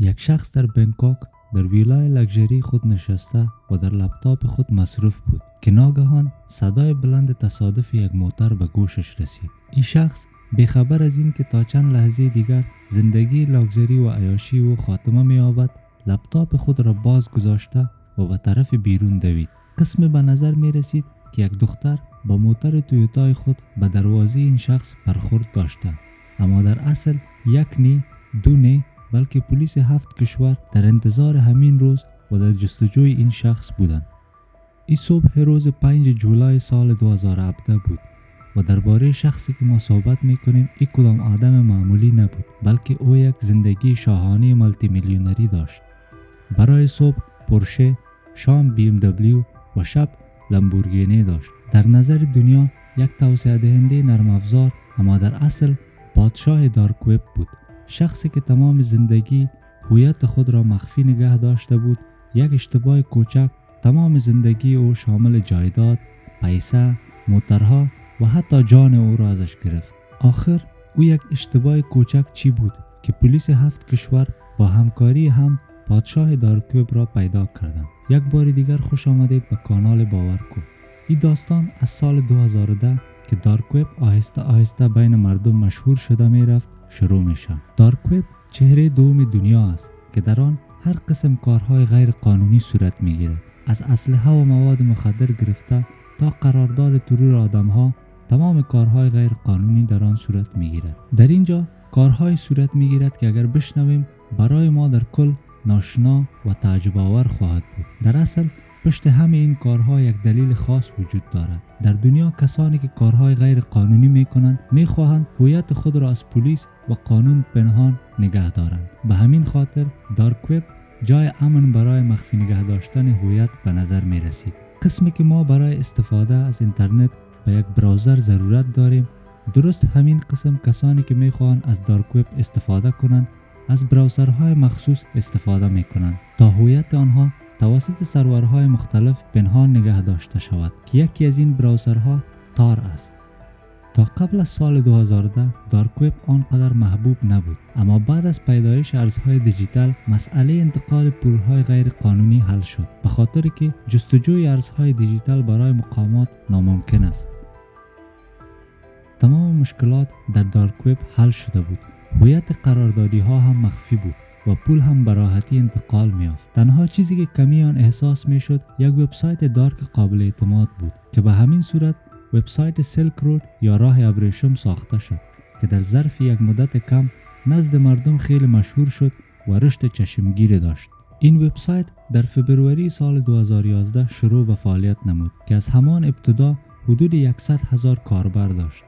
یک شخص در بنکوک در ویلای لگژری خود نشسته و در لپتاپ خود مصروف بود که ناگهان صدای بلند تصادف یک موتر به گوشش رسید. این شخص بی‌خبر از این که تا چند لحظه دیگر زندگی لگژری و عیاشی و خاتمه می‌یابد، لپتاپ خود را باز گذاشته و به طرف بیرون دوید. قسم به نظر می رسید که یک دختر با موتر تویوتای خود به دروازه این شخص برخورد داشته، اما در اصل یک نی دو نی بلکه پلیس 7 کشور در انتظار همین روز و در جستجوی این شخص بودند. این صبح روز 5 جولای سال 2017 بود و درباره شخصی که ما صحبت میکنیم این کدام آدم معمولی نبود، بلکه او یک زندگی شاهانه مالتی میلیونری داشت. برای صبح پورشه، شام BMW و شب لامبورگینی داشت. در نظر دنیا یک توسعه دهنده نرم افزار، اما در اصل پادشاه دارک وب بود. شخصی که تمام زندگی هویت خود را مخفی نگه داشته بود. یک اشتباه کوچک تمام زندگی او شامل جایداد، پیسه، موترها و حتی جان او را ازش گرفت. آخر او یک اشتباه کوچک چی بود که پلیس 7 کشور با همکاری هم پادشاه دارک وب را پیدا کردند. یک بار دیگر خوش آمدید به کانال باورکو. این داستان از سال 2010 که دارک وب آهسته آهسته بین مردم مشهور شده می رفت شروع می شد. دارک وب چهره دوم دنیا است که در آن هر قسم کارهای غیر قانونی صورت می گیرد. از اسلحه و مواد مخدر گرفته تا قرارداد ترور آدمها، تمام کارهای غیر قانونی در آن صورت می گیرد. در اینجا کارهای صورت می گیرد که اگر بشنویم برای ما در کل ناشنا و تعجب آور خواهد بود. در اصل پشت همه این کارها یک دلیل خاص وجود دارد. در دنیا کسانی که کارهای غیر قانونی میکنند میخواهند هویت خود را از پلیس و قانون پنهان نگه دارند. به همین خاطر دارک وب جای امن برای مخفی نگه داشتن هویت به نظر می رسید. قسمی که ما برای استفاده از اینترنت به یک براوزر ضرورت داریم، درست همین قسم کسانی که میخواهند از دارک وب استفاده کنند از براوزرهای مخصوص استفاده میکنند تا هویت آنها توسط سرورهای مختلف پنهان نگه داشته شود که یکی از این براوزرها تار است. تا قبل از سال 2010 دارک وب آنقدر محبوب نبود، اما بعد از پیدایش ارزهای دیجیتال مسئله انتقال پولهای غیر قانونی حل شد، به خاطر که جستجوی ارزهای دیجیتال برای مقامات ناممکن است. تمام مشکلات در دارک وب حل شده بود. هویت قراردادی ها هم مخفی بود و پول هم به راحتی انتقال می‌یافت. تنها چیزی که کمی آن احساس می‌شد یک وبسایت دارک قابل اعتماد بود که به همین صورت وبسایت سیلک رود یا راه ابریشم ساخته شد که در ظرف یک مدت کم نزد مردم خیلی مشهور شد و رشد چشمگیری داشت. این وبسایت در فبروری سال 2011 شروع به فعالیت نمود که از همان ابتدا حدود 100,000 کاربر داشت.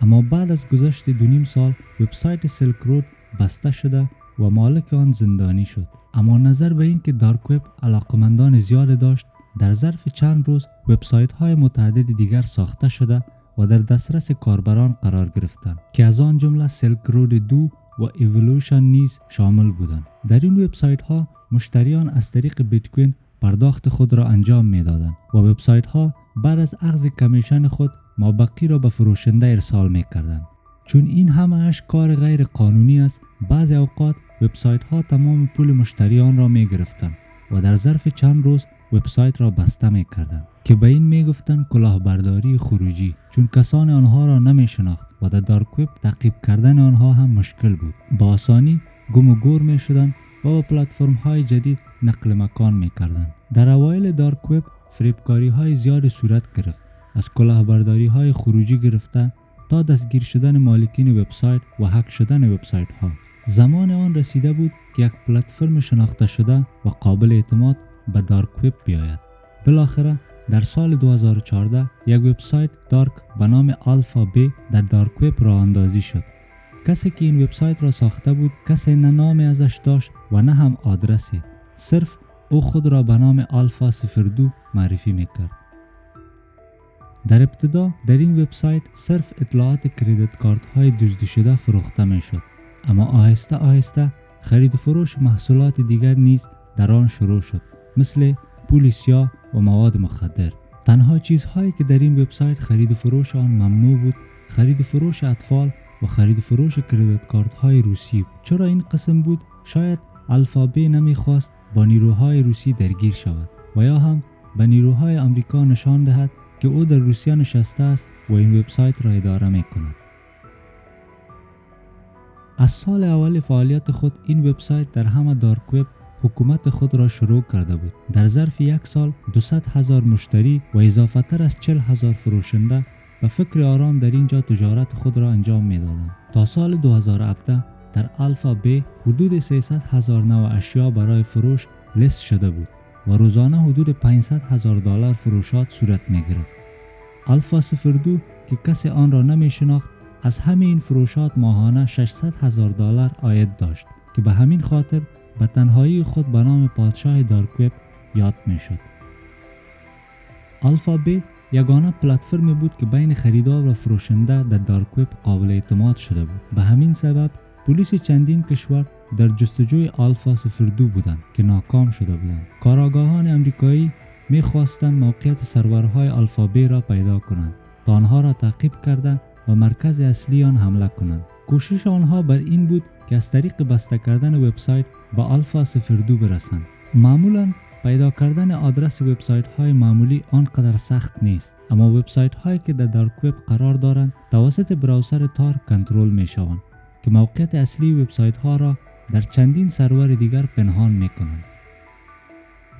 اما بعد از گذشت 2.5 سال وبسایت سیلک رود بسته شده و مالک آن زندانی شد. اما نظر به این که دارک وب علاقمندان زیاد داشت، در ظرف چند روز وبسایت های متعدد دیگر ساخته شده و در دسترس کاربران قرار گرفتند که از آن جمله سیلک رود 2 و ایولوشن نیز شامل بودند. در این وبسایت ها مشتریان از طریق بیت کوین پرداخت خود را انجام میدادند و وبسایت ها بعد از اخذ کمیشن خود مابقی را به فروشنده ارسال میکردند. چون این همه‌اش کار غیر قانونی است، بعضی اوقات وبسایت ها تمام پول مشتریان را می گرفتند و در ظرف چند روز وبسایت را بسته می کردند که به این می گفتند کلاهبرداری خروجی، چون کسان آنها را نمی شناخت و در دارک وب تعقیب کردن آنها هم مشکل بود. با آسانی گم و گور می شدند و با پلتفرم های جدید نقل مکان می کردند. در اوایل دارک وب فریبکاری های زیاد صورت گرفت، از کلاهبرداری های خروجی گرفته تا دستگیر شدن مالکین وبسایت و هک شدن وبسایت ها. زمان آن رسیده بود که یک پلتفرم شناخته شده و قابل اعتماد به دارک وب بیاید. بالاخره در سال 2014 یک وبسایت دارک به نام آلفا بی در دارک وب راه اندازی شد. کسی که این وبسایت را ساخته بود کسی نه نامی ازش داشت و نه هم آدرسی. صرف او خود را به نام آلفا 02 معرفی میکرد. در ابتدا در این وبسایت صرف اطلاعات کریدیت کارت های دزدی شده فروخته میشد، اما آهسته آهسته خرید و فروش محصولات دیگر نیز در آن شروع شد، مثل پول سیاه و مواد مخدر. تنها چیزهایی که در این وبسایت خرید و فروش آن ممنوع بود، خرید و فروش اطفال و خرید و فروش کریدیت کارت های روسی. چرا این قسم بود؟ شاید الفابی نمیخواست با نیروهای روسی درگیر شود و یا هم به نیروهای آمریکا نشان دهد که او در روسیه نشسته است و این وبسایت را اداره میکند. از سال اول فعالیت خود این وبسایت در همه دارک وب حکومت خود را شروع کرده بود. در ظرف یک سال 200,000 مشتری و اضافه تر از 40,000 فروشنده به فکر آرام در اینجا تجارت خود را انجام میدادند. تا سال 2017 در الفا بی حدود 300,000 نوع اشیا برای فروش لیست شده بود و روزانه حدود $500,000 فروشات صورت می گرفت. الفا 02 که کسی آن را نمی شناخت از همین فروشات ماهانه $600,000 عاید داشت که به همین خاطر به تنهایی خود به نام پادشاه دارک وب یاد می شد. الفا بی یگانه پلتفرمی بود که بین خریدار و فروشنده در دارک وب قابل اعتماد شده بود. به همین سبب پلیس چندین کشور در جستجوی الفا 02 بودند که ناکام شده بودند. کارآگاهان آمریکایی می‌خواستند موقعیت سرورهای الفا بی را پیدا کنند تا آنها را تعقیب کرده و مرکز اصلی آن حمله کنند. کوشش آنها بر این بود که از طریق بسته کردن وبسایت به الفا 02 برسند. معمولاً پیدا کردن آدرس وبسایت‌های معمولی آنقدر سخت نیست، اما وبسایت‌هایی که در دارک وب قرار دارند توسط براوزر تار کنترل می‌شوند که موقعیت اصلی وبسایت‌ها را در چندین سرور دیگر پنهان می‌کنند.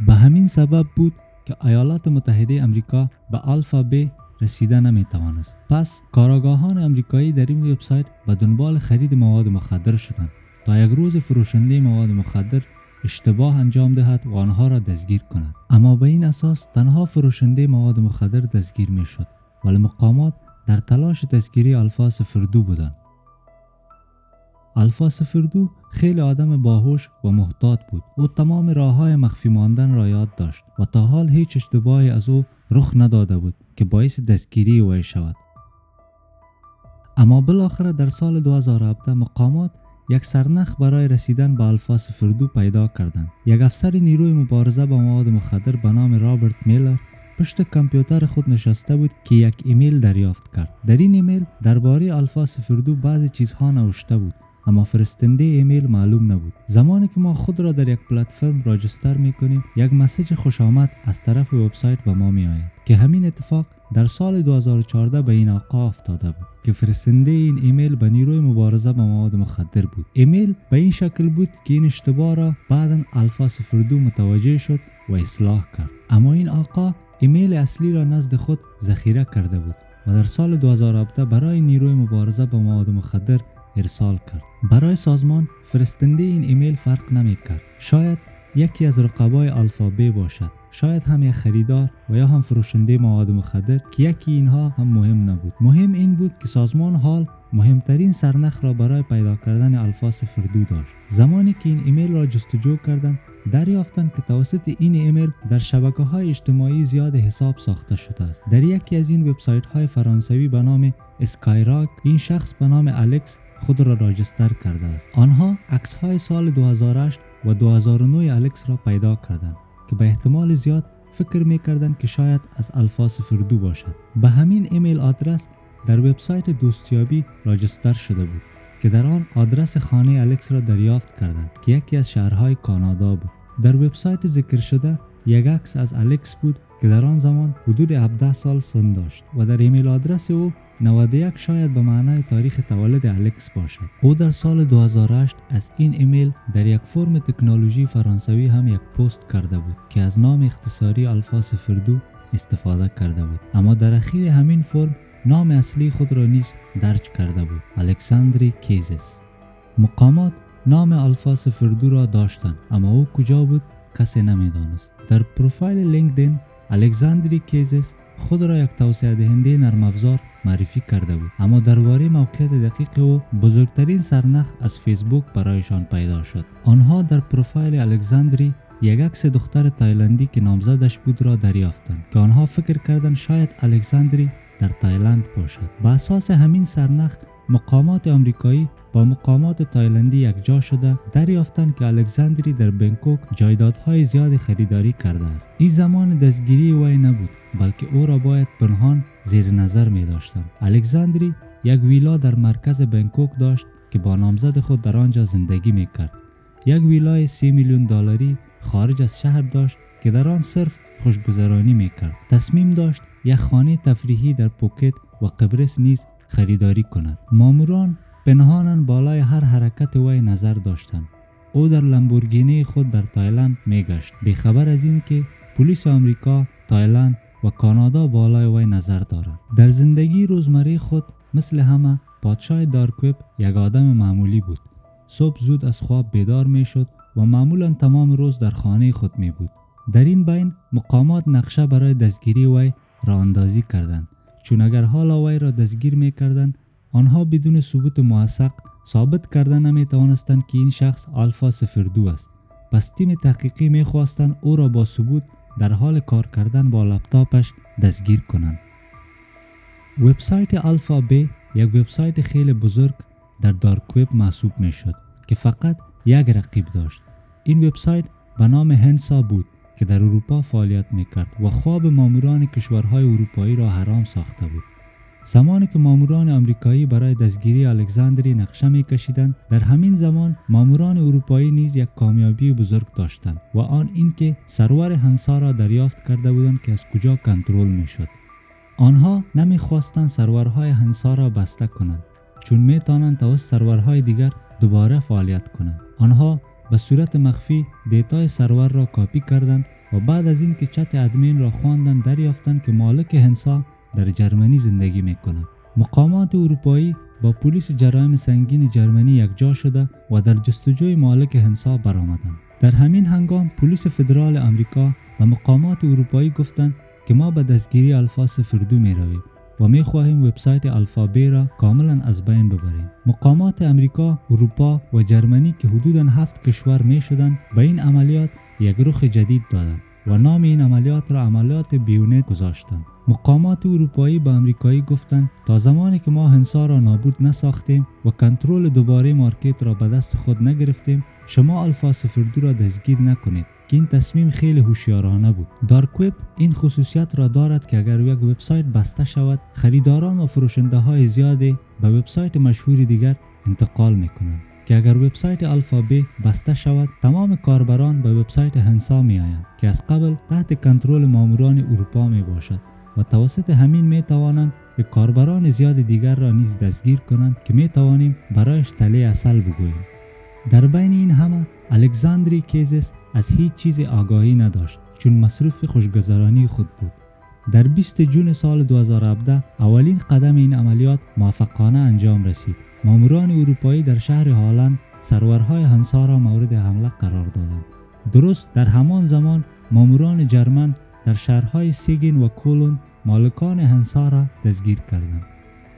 به همین سبب بود که ایالات متحده آمریکا به الفا بی رسیده نمی‌توانست. پس کارآگاهان آمریکایی در این وبسایت به دنبال خرید مواد مخدر شدند تا یک روز فروشنده مواد مخدر اشتباه انجام دهد و آنها را دستگیر کند. اما به این اساس تنها فروشنده مواد مخدر دستگیر می‌شد، ولی مقامات در تلاش دستگیری الفا 02 بودند. الفا 02 خیلی آدم باهوش و محتاط بود. او تمام راه‌های مخفی ماندن را یاد داشت و تا حال هیچ اشتباهی از او رخ نداده بود که باعث دستگیری او شود. اما بالاخره در سال 2017 مقامات یک سرنخ برای رسیدن به الفا 02 پیدا کردند. یک افسر نیروی مبارزه با مواد مخدر به نام رابرت میلر پشت کامپیوتر خود نشسته بود که یک ایمیل دریافت کرد. در این ایمیل درباره الفا 02 بعضی چیزها نوشته بود، اما فرستنده ایمیل معلوم نبود. زمانی که ما خود را در یک پلتفرم راجستر میکنیم، یک مسیج خوش آمد از طرف وبسایت به ما می آید که همین اتفاق در سال 2014 به این آقا افتاده بود که فرستنده این ایمیل به نیروی مبارزه با مواد مخدر بود. ایمیل به این شکل بود که این اشتباه را بعداً الفا 02 متوجه شد و اصلاح کرد. اما این آقا ایمیل اصلی را نزد خود ذخیره کرده بود و در سال 2017 برای نیروی مبارزه با مواد مخدر ارسال کرد. برای سازمان فرستنده این ایمیل فرق نمی کرد. شاید یکی از رقبای الفا بی باشد، شاید هم یک خریدار و یا هم فروشنده مواد مخدر که یکی اینها هم مهم نبود. مهم این بود که سازمان حال مهمترین سرنخ را برای پیدا کردن الفا 02 داشت. زمانی که این ایمیل را جستجو کردند، دریافتند که توسط این ایمیل در شبکه‌های اجتماعی زیاد حساب ساخته شده است. در یکی از این وبسایت‌های فرانسوی به نام اسکایراک این شخص به نام الکس خود را راجستر کرده است. آنها عکس‌های سال 2008 و 2009 الکس را پیدا کردند که به احتمال زیاد فکر می‌کردند که شاید از الفا 02 باشد. به همین ایمیل آدرس در وبسایت دوستیابی راجستر شده بود که در آن آدرس خانه الکس را دریافت کردند که یکی از شهرهای کانادا بود. در وبسایت ذکر شده یک عکس از الکس بود که در آن زمان حدود 17 سال سن داشت و در ایمیل آدرس او 91 شاید به معنای تاریخ تولد الکس باشد. او در سال 2008 از این ایمیل در یک فرم تکنولوژی فرانسوی هم یک پست کرده بود که از نام اختصاری الفا 02 استفاده کرده بود، اما در اخیر همین فرم نام اصلی خود را نیز درج کرده بود، الکساندری کیزس. مقامات نام الفا 02 را داشتند، اما او کجا بود کسی نمیدانست. در پروفایل لینکدین الکساندری کیزس خود را یک توسعه دهنده نرم افزار معرفی کرده بود، اما درباره موقعیت دقیق او بزرگترین سرنخ از فیسبوک برایشان پیدا شد. آنها در پروفایل الکساندری یک عکس دختر تایلندی که نامزدش بود را دریافتند که آنها فکر کردند شاید الکساندری در تایلند باشد. با اساس همین سرنخ مقامات آمریکایی با مقامات تایلندی یکجا شده دریافتند که الکساندری در بنکوک جایدادهای زیاد خریداری کرده است. این زمان دستگیری وی نبود، بلکه او را باید پنهان زیر نظر می داشتند. الکساندری یک ویلا در مرکز بنکوک داشت که با نامزد خود در آنجا زندگی می کرد. یک ویلای 3 میلیون دلاری خارج از شهر داشت که در آن صرف خوشگذرانی میکرد. تصمیم داشت یک خانه تفریحی در پوکت و قبرس نیز خریداری کند. ماموران پنهاناً بالای هر حرکت وی نظر داشتند. او در لامبورگینی خود در تایلند میگشت، بیخبر از این که پلیس آمریکا، تایلند و کانادا بالای وی نظر دارد. در زندگی روزمره خود مثل همه پادشاه دارکوب یک آدم معمولی بود. صبح زود از خواب بیدار می شد و معمولا تمام روز در خانه خود می بود. در این بین مقامات نقشه برای دستگیری وی را اندازی کردند، چون اگر حالا وی را دستگیر می کردند آنها بدون ثبوت موثق ثابت کردن نمی توانستند که این شخص آلفا 02 است. پس تیم تحقیقی می خواستند او را با ثبوت در حال کار کردن با لپتاپش دستگیر کنند. وبسایت آلفا بی یک وبسایت خیلی بزرگ در دارک وب محسوب می شد که فقط یک رقیب داشت. این وبسایت به نام هنسا بود که در اروپا فعالیت می کرد و خواب ماموران کشورهای اروپایی را حرام ساخته بود. زمانی که ماموران آمریکایی برای دستگیری الکساندری نقشه می کشیدند، در همین زمان ماموران اروپایی نیز یک کامیابی بزرگ داشتند و آن اینکه سرور هنسا را دریافت کرده بودند که از کجا کنترل می شد. آنها نمی خواستند سرورهای هنسا را بسته کنند، چون می توانند توسط سرورهای دیگر دوباره فعالیت کنند. آنها به صورت مخفی دیتای سرور را کاپی کردند و بعد از اینکه چت ادمین را خواندند دریافتند که مالک هنسا در جرمنی زندگی می کند. مقامات اروپایی با پلیس جرایم سنگین جرمنی یکجا شده و در جستجوی مالک هنسا برآمدند. در همین هنگام پلیس فدرال آمریکا و مقامات اروپایی گفتند که ما به دستگیری آلفا 02 می رویم و می خواهیم وبسایت آلفا بی را کاملا از بین ببریم. مقامات آمریکا، اروپا و جرمنی که حدوداً 7 کشور می شدند به این عملیات یک رخ جدید دادند و نام این عملیات را عملیات بیونت گذاشتند. مقامات اروپایی به آمریکایی گفتند تا زمانی که ما هنسا را نابود نساختیم و کنترل دوباره مارکت را به دست خود نگرفتیم، شما آلفا 02 را دستگیر نکنید، که این تصمیم خیلی هوشیارانه بود. دارک وب این خصوصیت را دارد که اگر یک وبسایت بسته شود، خریداران و فروشنده های زیادی به وبسایت مشهور دیگر انتقال میکنند. که اگر وبسایت آلفا بی بسته شود، تمام کاربران به وبسایت هنسا می آیند که از قبل تحت کنترل ماموران اروپا می باشد و توسط همین می توانند که کاربران زیاد دیگر را نیز دستگیر کنند که می توانیم برایش تله عسل بگوییم. در بین این همه الکساندری کیزس از هیچ چیز آگاهی نداشت، چون مصروف خوشگذرانی خود بود. در 20 جون سال 2017 اولین قدم این عملیات موفقانه انجام رسید. ماموران اروپایی در شهر هالند سرورهای هنسا را مورد حمله قرار دادند. درست در همان زمان ماموران جرمن در شهرهای سیگن و کولون مالکان هنسا را دستگیر کردند،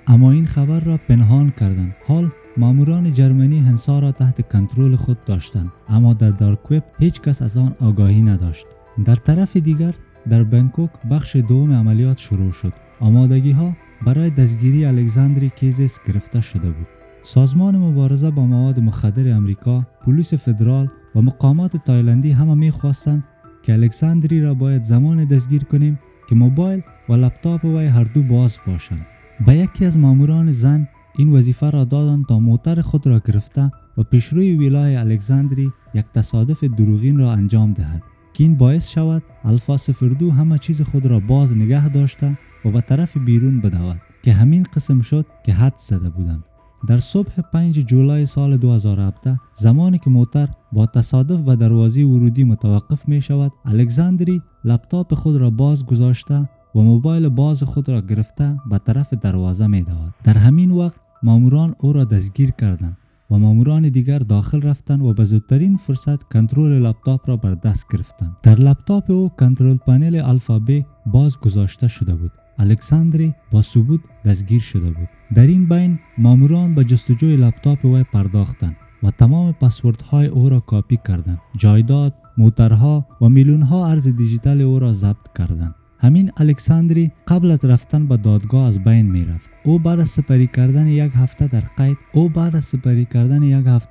اما این خبر را پنهان کردند. حال ماموران جرمنی هنسا را تحت کنترل خود داشتند، اما در دارک وب هیچ کس از آن آگاهی نداشت. در طرف دیگر در بانکوک بخش دوم عملیات شروع شد. آمادگی ها برای دستگیری الکساندری کیزس گرفته شده بود. سازمان مبارزه با مواد مخدر آمریکا، پلیس فدرال و مقامات تایلندی همه می‌خواستند که الکساندری را باید زمان دستگیر کنیم که موبایل و لپتاپ وی هر دو باز باشند. به یکی از ماموران زن این وظیفه را دادند تا موتر خود را گرفته و پیشروی ویلای الکساندری یک تصادف دروغین را انجام دهد که این باعث شود آلفا 02 همه چیز خود را باز نگه داشته و به طرف بیرون بدود، که همین قسم شد که حدس زده بودند. در صبح 5 جولای سال 2017 زمانی که موتر با تصادف به دروازه ورودی متوقف می شود، الکساندری لپتاپ خود را باز گذاشته و موبایل باز خود را گرفته به طرف دروازه می دود. در همین وقت ماموران او را دستگیر کردند و ماموران دیگر داخل رفتند و به زودترین فرصت کنترل لپتاپ را بر دست گرفتند. در لپتاپ او کنترل پنل آلفا بی باز گذاشته شده بود. الکساندری با ثبوت دستگیر شده بود. در این بین ماموران به جستجوی لپتاپ وی پرداختند و تمام پسوردهای او را کاپی کردند. جایداد، موترها و میلیون‌ها ارز دیجیتال او را ضبط کردند. همین الکساندری قبل از رفتن به دادگاه از بین می رفت. او بعد از سپری کردن یک هفته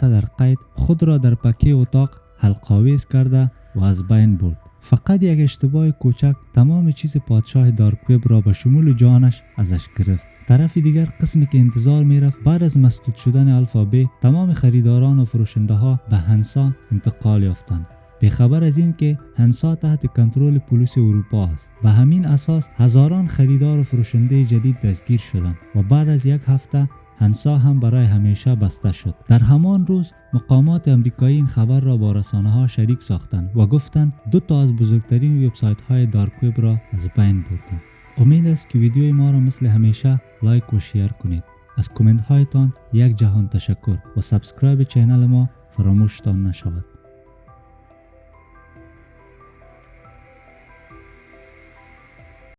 در قید خود را در پکه اتاق حلق‌آویز کرده و از بین برد. فقط یک اشتباه کوچک تمام چیز پادشاه دارک وب را به شمول جانش ازش گرفت. طرف دیگر قسمی که انتظار میرفت بعد از مسدود شدن الفابی تمام خریداران و فروشنده ها به هنسا انتقال یافتند، بی‌خبر از این که هنسا تحت کنترل پلیس اروپا است. به همین اساس هزاران خریدار و فروشنده جدید دستگیر شدند و بعد از یک هفته هنسا هم برای همیشه بسته شد. در همان روز مقامات امریکایی این خبر را با رسانه ها شریک ساختند و گفتند 2 از بزرگترین وبسایت های دارک وب را از بین بردند. امید است که ویدیوی ما را مثل همیشه لایک و شیر کنید. از کامنت هایتان یک جهان تشکر و سابسکرایب چینل ما فراموشتان نشود.